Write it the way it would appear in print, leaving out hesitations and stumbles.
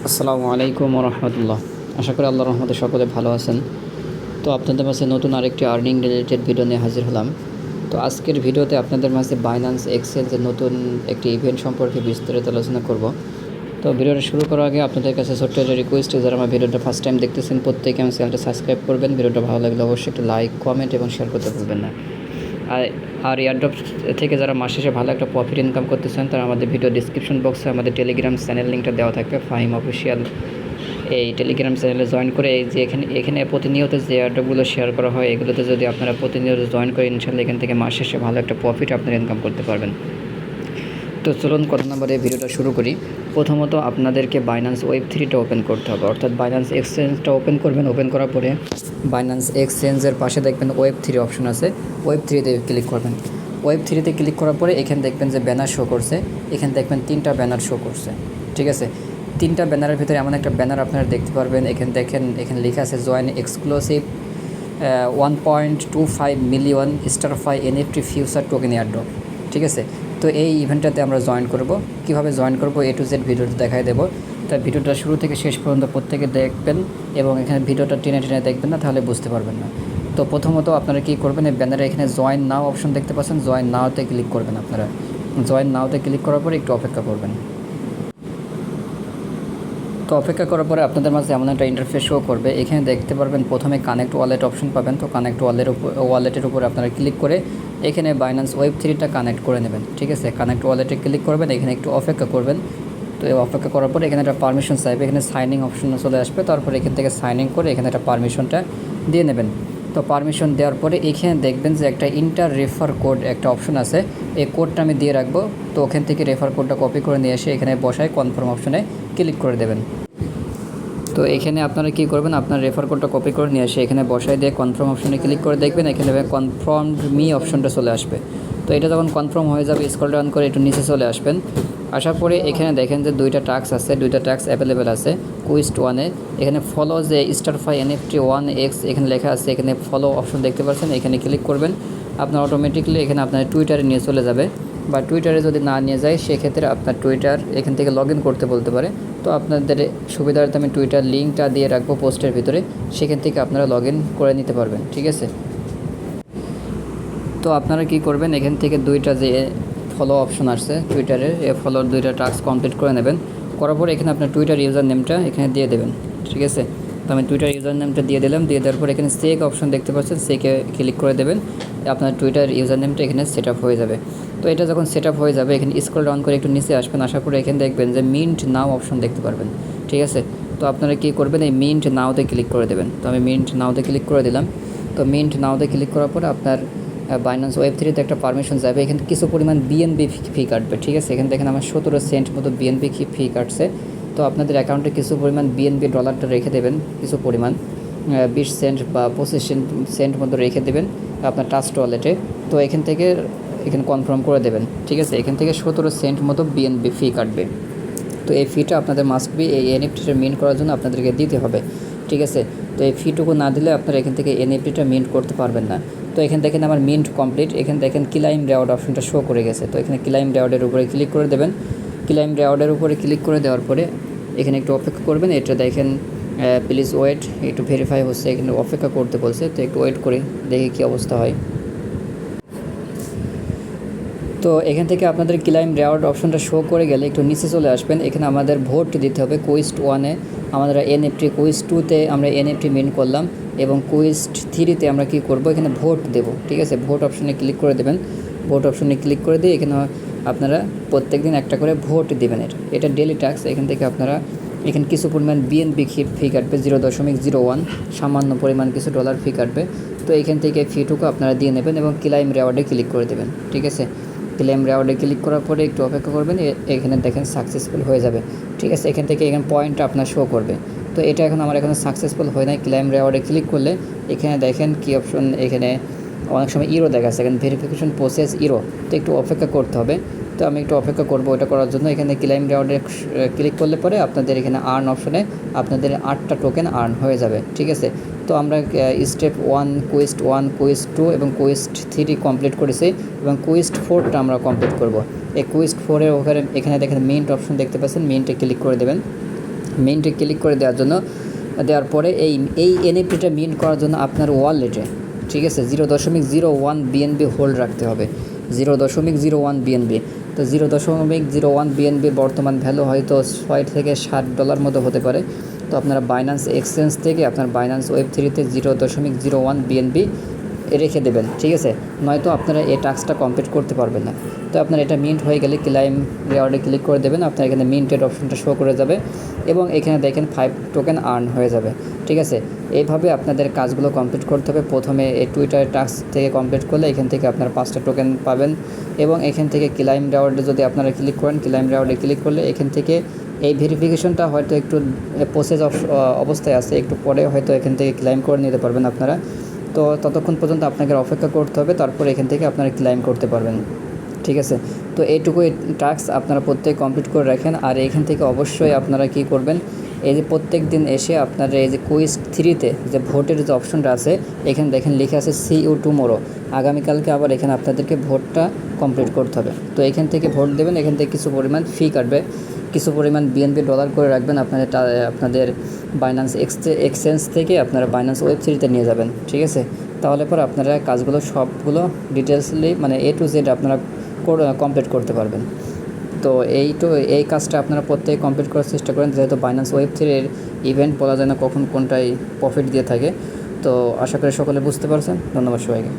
আসসালামু আলাইকুম রহমতুল্লাহ। আশা করি আল্লাহর রহমতে সকলে ভালো আছেন। তো আপনাদের মাঝে নতুন আরেকটি আর্নিং রিলেটেড ভিডিও নিয়ে হাজির হলাম। তো আজকের ভিডিওতে আপনাদের মাঝে বাইন্যান্স এক্সচেঞ্জের নতুন একটি ইভেন্ট সম্পর্কে বিস্তারিত আলোচনা করব। তো ভিডিওটা শুরু করার আগে আপনাদের কাছে ছোট্ট একটা রিকোয়েস্ট, যারা আমার ভিডিওটা ফার্স্ট টাইম দেখতেছেন প্রত্যেকে আমার চ্যানেলটা সাবস্ক্রাইব করবেন। ভিডিওটা ভালো লাগলে অবশ্যই একটা লাইক, কমেন্ট এবং শেয়ার করতে ভুলবেন না। আর এয়ারড্রপ থেকে যারা মাস শেষে ভালো একটা প্রফিট ইনকাম করতে চান, তারা আমাদের ভিডিও ডিসক্রিপশন বক্সে আমাদের টেলিগ্রাম চ্যানেল লিঙ্কটা দেওয়া থাকবে, ফাহিম অফিসিয়াল। এই টেলিগ্রাম চ্যানেলে জয়েন করে এই যে এখানে প্রতিনিয়ত যে এয়ারড্রপগুলো শেয়ার করা হয়, এগুলোতে যদি আপনারা প্রতিনিয়ত জয়েন করে, ইনশাল্লাহ এখান থেকে মাস শেষে ভালো একটা প্রফিট আপনারা ইনকাম করতে পারবেন। তো চলুন কথা নম্বরে ভিডিওটা শুরু করি। প্রথমত আপনাদেরকে বাইন্যান্স ওয়েব3টা ওপেন করতে হবে, অর্থাৎ বাইন্যান্স এক্সচেঞ্জটা ওপেন করবেন। ওপেন করার পরে বাইন্যান্স এক্সচেঞ্জের পাশে দেখবেন ওয়েব3 অপশন আছে, ওয়েব3তে ক্লিক করবেন। ওয়েব3তে ক্লিক করার পরে এখানে দেখবেন যে ব্যানার শো করছে, এখানে দেখবেন 3টা ব্যানার শো করছে। ঠিক আছে, 3টা ব্যানারের ভিতরে এমন একটা ব্যানার আপনারা দেখতে পারবেন। এখানে দেখেন, এখানে লেখা আছে join exclusive 1.25 million Starfi NFT future token airdrop. ঠিক আছে, তো এই ইভেন্টটাতে আমরা জয়েন করব। কিভাবে জয়েন করব A to Z ভিডিওতে দেখাই দেবো। তাই ভিডিওটা শুরু থেকে শেষ পর্যন্ত প্রত্যেকে দেখবেন এবং এখানে ভিডিওটা টেনে দেখবেন না, তাহলে বুঝতে পারবেন না। তো প্রথমত আপনারা কী করবেন, এই ব্যানারে এখানে জয়েন নাও অপশন দেখতে পাচ্ছেন, জয়েন নাওতে ক্লিক করবেন। আপনারা জয়েন নাওতে ক্লিক করার পরে একটু অপেক্ষা করবেন। তো অপেক্ষা করার পরে আপনাদের মাঝে এমন একটা ইন্টারফেস শো করবে। এখানে দেখতে পারবেন প্রথমে কানেক্ট ওয়ালেট অপশন পাবেন। তো কানেক্ট ওয়ালেটের উপর আপনারা ক্লিক করে এখানে বাইন্যান্স ওয়েব3টা কানেক্ট করে নেবেন। ঠিক আছে, কানেক্ট ওয়ালেটে ক্লিক করবেন, এখানে একটু অপেক্ষা করবেন। তো অপেক্ষা করার পরে এখানে একটা পারমিশন চাইবে, এখানে সাইনিং অপশন চলে আসবে। তারপরে এখান থেকে সাইনিং করে এখানে একটা পারমিশনটা দিয়ে নেবেন। তো পারমিশন দেওয়ার পরে এখানে দেখবেন যে একটা ইন্টার রেফার কোড একটা অপশন আছে, এই কোডটা আমি দিয়ে রাখবো। তো ওখান থেকে রেফার কোডটা কপি করে নিয়ে এসে এখানে বসায় কনফার্ম অপশনে ক্লিক করে দেবেন। তো এখানে আপনারা কী করবেন, আপনার রেফার কোডটা কপি করে নিয়ে এসে এখানে বসায় দিয়ে কনফার্ম অপশনে ক্লিক করে দেখবেন, এখানে কনফার্ম মি অপশনটা চলে আসবে। তো এটা যখন কনফার্ম হয়ে যাবে, স্ক্রল ডাউন করে একটু নিচে চলে আসবেন। আসার পরে এখানে দেখেন যে দুইটা টাস্ক আছে, দুইটা টাস্ক অ্যাভেলেবেল আছে। কুইস্ট 1-এ এখানে ফলো যে স্টারফাই এনএফটি 1x এখানে লেখা আছে, এখানে ফলো অপশন দেখতে পাচ্ছেন, এখানে ক্লিক করবেন। আপনার অটোমেটিকলি এখানে আপনার টুইটারে নিয়ে চলে যাবে, বা টুইটারে যদি না নিয়ে যায় সেক্ষেত্রে আপনার টুইটার এখান থেকে লগ ইন করতে বলতে পারে। তো আপনাদের সুবিধার্থে আমি টুইটার লিঙ্কটা দিয়ে রাখবো পোস্টের ভিতরে, সেখান থেকে আপনারা লগ ইন করে নিতে পারবেন। ঠিক আছে, তো আপনারা কি করবেন, এখান থেকে দুইটা যে ফলো অপশন আসছে টুইটারের, এই ফলোর দুইটা টাস্ক কমপ্লিট করে নেবেন। করার পর এখানে আপনার টুইটার ইউজার নেমটা এখানে দিয়ে দেবেন। ঠিক আছে, তো আমি টুইটার ইউজার নেমটা দিয়ে দিলাম। দিয়ে দেওয়ার পর এখানে সেক অপশন দেখতে পাচ্ছেন, সেকে ক্লিক করে দেবেন। আপনার টুইটার ইউজার নেমটা এখানে সেট আপ হয়ে যাবে। তো এটা যখন সেট আপ হয়ে যাবে, এখানে স্ক্রল ডাউন করে একটু নিচে আসবেন। আসার পরে এখানে দেখবেন যে মিন্ট নাও অপশন দেখতে পারবেন। ঠিক আছে, তো আপনারা কী করবেন, এই মিন্ট নাওতে ক্লিক করে দেবেন। তো আমি মিন্ট নাওতে ক্লিক করে দিলাম। তো মিন্ট নাওতে ক্লিক করার পরে আপনার বাইন্যান্স ওয়েব3তে একটা পারমিশন যাবে, এখানে কিছু পরিমাণ বিএনবি ফি কাটবে। ঠিক আছে, এখানে দেখেন আমার 17 সেন্ট মতো বিএনবি ফি কাটছে। তো আপনাদের অ্যাকাউন্টে কিছু পরিমাণ বিএনবি ডলারটা রেখে দেবেন, কিছু পরিমাণ 20 সেন্ট বা 25 সেন্ট মতো রেখে দেবেন আপনার ট্রাস্ট ওয়ালেটে। তো এখান থেকে এখানে কনফার্ম করে দেবেন। ঠিক আছে, এখান থেকে 17 সেন্ট মতো বিএনবি ফি কাটবে। তো এই ফিটা আপনাদের মাস্ট বি এই এনএফটিটা মিন্ট করার জন্য আপনাদেরকে দিতে হবে। ঠিক আছে, তো এই ফিটুকু না দিলে আপনারা এখান থেকে এনএফটিটা মিন্ট করতে পারবেন না। তো এখানে দেখেন আমার মিন্ট কমপ্লিট, এখানে দেখেন ক্লাইম রেওয়ার্ড অপশনটা শো করে গেছে। তো এখানে ক্লাইম রেওয়ার্ডের উপরে ক্লিক করে দেবেন। ক্লাইম রেওয়ার্ডের উপরে ক্লিক করে দেওয়ার পরে এখানে একটু অপেক্ষা করবেন। এটা দেখেন প্লিজ ওয়েট, একটু ভেরিফাই হচ্ছে, এখানে অপেক্ষা করতে বলছে। তো একটু ওয়েট করি, দেখি কী অবস্থা হয়। তো এখান থেকে আপনাদের ক্লাইম রেওয়ার্ড অপশনটা শো করে গেলে একটু নিচে চলে আসবেন। এখানে আমাদের ভোট দিতে হবে। কুইস্ট 1-এ আমাদের এনএফটি, কুইস্ট 2-তে আমরা এনএফটি মিন্ট করলাম, এবং কুইস্ট 3-তে আমরা কী করব, এখানে ভোট দেব। ঠিক আছে, ভোট অপশনে ক্লিক করে দেবেন। ভোট অপশনে ক্লিক করে দিয়ে এখানে আপনারা প্রত্যেক দিন একটা করে ভোট দেবেন। এটা ডেলি টাস্ক। এখান থেকে আপনারা এখানে কিছু পরিমাণ বিএনপি ফি কাটবে, 0.01 সামান্য পরিমাণ কিছু ডলার ফি কাটবে। তো এখান থেকে ফিটুকু আপনারা দিয়ে নেবেন এবং ক্লাইম রেওয়ার্ডে ক্লিক করে দেবেন। ঠিক আছে, ক্লেম রেওয়ার্ডে ক্লিক করার পরে একটু অপেক্ষা করবেন, এখানে দেখেন সাকসেসফুল হয়ে যাবে। ঠিক আছে, এখান থেকে এখানে পয়েন্টটা আপনার শো করবে। তো এটা এখন আমার এখনও সাকসেসফুল হয় নাই। ক্লেম রেওয়ার্ডে ক্লিক করলে এখানে দেখেন কী অপশন, এখানে অনেক সময় ইরো দেখাচ্ছে, এখানে ভেরিফিকেশন প্রসেস ইরো। তো একটু অপেক্ষা করতে হবে। তো আমি একটু অপেক্ষা করবো এটা করার জন্য। এখানে ক্লেম রেওয়ার্ডে ক্লিক করলে পরে আপনাদের এখানে আর্ন অপশনে আপনাদের 8টা টোকেন আর্ন হয়ে যাবে। ঠিক আছে, তো আমরা স্টেপ 1, কুইস্ট 1, কুইস্ট 2 এবং কুইস্ট 3 কমপ্লিট করেছি, এবং কুইস্ট 4টা আমরা কমপ্লিট করব। এই কুইস্ট 4-এর ওখানে এখানে দেখেন মিন্ট অপশন দেখতে পাচ্ছেন, মিন্টে ক্লিক করে দেবেন। মিন্টে ক্লিক করে দেওয়ার পরে এই এনএফটিটা মিন্ট করার জন্য আপনার ওয়ালেটে, ঠিক আছে, 0.01 বিএনবি হোল্ড রাখতে হবে, 0.01 বিএনবি। তো 0.01 বিএনবির বর্তমান ভ্যালু হয়তো $6 থেকে $7 মতো হতে পারে। তো আপনারা বাইন্যান্স এক্সচেঞ্জ থেকে আপনার বাইন্যান্স ওয়েব3তে 0.01 বিএনবি রেখে দেবেন, ঠিক আছে, নয়তো আপনারা এই টাস্কটা কমপ্লিট করতে পারবেন না। তো আপনার এটা মিন্ট হয়ে গেলে ক্লাইম রেওয়ার্ডে ক্লিক করে দেবেন, আপনার এখানে মিন্টেড অপশনটা শো করে যাবে এবং এখানে দেখেন 5 টোকেন আর্ন হয়ে যাবে, ঠিক আছে। এইভাবে আপনাদের কাজগুলো কমপ্লিট করতে হবে। প্রথমে এই টুইটার টাস্ক থেকে কমপ্লিট করলে এখান থেকে আপনারা 5টা টোকেন পাবেন এবং এখান থেকে ক্লাইম রেওয়ার্ডে যদি আপনারা ক্লিক করেন, ক্লাইম রেওয়ার্ডে ক্লিক করলে এখান থেকে এই ভেরিফিকেশনটা হয়তো একটু প্রসেস অবস্থায় আছে, একটু পরে হয়তো এখান থেকে ক্লাইম করে নিতে পারবেন আপনারা। তো ততক্ষণ পর্যন্ত আপনাকে অপেক্ষা করতে হবে, তারপর এখান থেকে আপনারা ক্লাইম করতে পারবেন, ঠিক আছে। তো এইটুকুই টাস্ক আপনারা প্রত্যেক কমপ্লিট করে রাখেন। আর এখান থেকে অবশ্যই আপনারা কি করবেন, এই যে প্রত্যেক দিন এসে আপনারা এই যে কুইজ 3তে যে ভোটের যে অপশনটা আছে এখানে দেখেন লিখে আছে সি ইউ টুমোরো, আগামীকালকে আবার এখানে আপনাদেরকে ভোটটা কমপ্লিট করতে হবে। তো এখান থেকে ভোট দেবেন, এখান থেকে কিছু পরিমাণ ফি কাটবে, কিছু পরিমাণ বিএনপি ডলার করে রাখবেন আপনাদের বাইন্যান্স এক্সচেঞ্জ থেকে আপনারা বাইন্যান্স ওয়েব3তে নিয়ে যাবেন, ঠিক আছে। তাহলে পর আপনারা কাজগুলো সবগুলো ডিটেলসলি মানে A to Z আপনারা কমপ্লিট করতে পারবেন। তো এই কাজটা আপনারা প্রত্যেকে কমপ্লিট করার চেষ্টা করেন, যেহেতু বাইন্যান্স ওয়েব3 ইভেন্ট বলা যায় না কখন কোনটাই প্রফিট দিয়ে থাকে। তো আশা করি সকলে বুঝতে পারছেন। ধন্যবাদ সবাইকে।